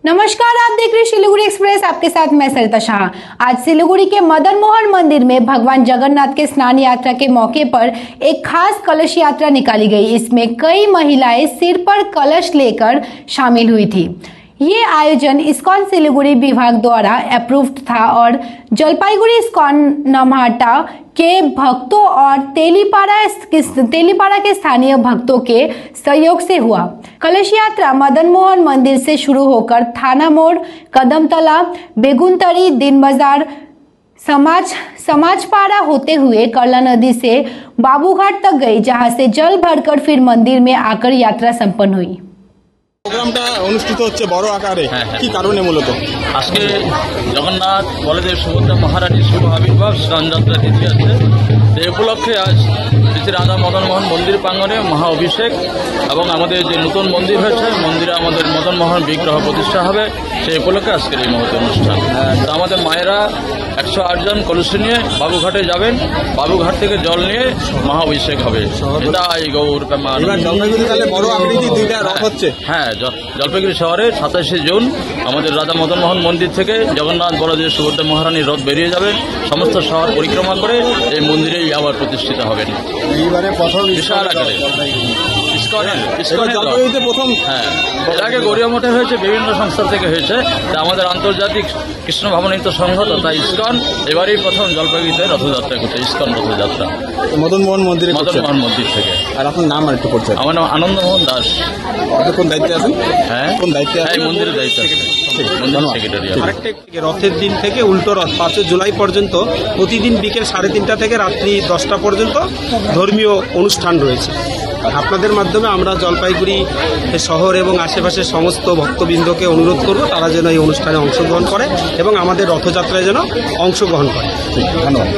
नमस्कार, आप देख रहे हैं सिलीगुड़ी एक्सप्रेस। आपके साथ मैं सरिता शाह। आज सिलीगुड़ी के मदन मोहन मंदिर में भगवान जगन्नाथ के स्नान यात्रा के मौके पर एक खास कलश यात्रा निकाली गई। इसमें कई महिलाएं सिर पर कलश लेकर शामिल हुई थी। ये आयोजन इस्कॉन सिलीगुड़ी विभाग द्वारा अप्रूव्ड था और जलपाईगुड़ी इस्कॉन नम्हाटा के भक्तों और तेलीपाड़ा के स्थानीय भक्तों के सहयोग से हुआ। कलश यात्रा मदन मोहन मंदिर से शुरू होकर थाना मोड़, कदमतला, बेगुनतरी, दिन बाजार, समाजपाड़ा होते हुए करला नदी से बाबूघाट तक गई, जहां से जल भरकर फिर मंदिर में आकर यात्रा संपन्न हुई। প্রোগ্রামটা অনুষ্ঠিত হচ্ছে বড় আকারে, কি কারণে? মূলত আজকে জগন্নাথ বলদেব সুভদ্রা মহারানীর শুভ আবির্ভাব স্নানযাত্রা তিথি আছে। এই উপলক্ষে আজ শ্রী রাধা মদন মোহন মন্দির প্রাঙ্গণে মহা অভিষেক এবং আমাদের যে নতুন মন্দির হয়েছে মন্দিরে আমাদের মদন মোহন বিগ্রহ প্রতিষ্ঠা হবে, সেই উপলক্ষে আজকের এই মহৎ অনুষ্ঠান। তো আমাদের মায়েরা 108 জন কলসি নিয়ে বাবুঘাটে যাবেন, বাবুঘাট থেকে জল নিয়ে মহা অভিষেক হবে। হ্যাঁ, জলপাইগুড়ি শহরে 27শে জুন আমাদের রাধা মদন মোহন মন্দির থেকে জগন্নাথ বলদেব সুভদ্রা মহারানীর রথ বেরিয়ে যাবেন, সমস্ত শহর পরিক্রমা করে এই মন্দিরেই আবার প্রতিষ্ঠিত হবেন। এইবারে প্রথম বিশাল আকারে প্রথম। হ্যাঁ, এর আগে গড়িয়া মঠে হয়েছে, বিভিন্ন সংস্থা থেকে হয়েছে। তা আমাদের আন্তর্জাতিক কৃষ্ণ ভাবনায়িত সংঘ তথা ইস্কন এবারেই প্রথম জলপাইগুড়িতে রথযাত্রা করছে, ইস্কন রথযাত্রা মদন মোহন মন্দির থেকে। আর আপনার নাম আর একটু করছেন? আমার নাম আনন্দমোহন দাস। আপনি কোন দায়িত্বে আছেন? হ্যাঁ, কোন দায়িত্বে আছেন? মন্দিরের দায়িত্ব আছে, সেক্রেটারি। রথের দিন থেকে উল্টো রথ 5 জুলাই পর্যন্ত প্রতিদিন বিকেল 3:30 থেকে রাত্রি 10টা পর্যন্ত ধর্মীয় অনুষ্ঠান রয়েছে। আপনাদের মাধ্যমে আমরা জলপাইগুড়ি শহর এবং আশেপাশের সমস্ত ভক্তবৃন্দকে অনুরোধ করব তারা যেন এই অনুষ্ঠানে অংশগ্রহণ করে এবং আমাদের রথযাত্রায় যেন অংশগ্রহণ করে। ধন্যবাদ।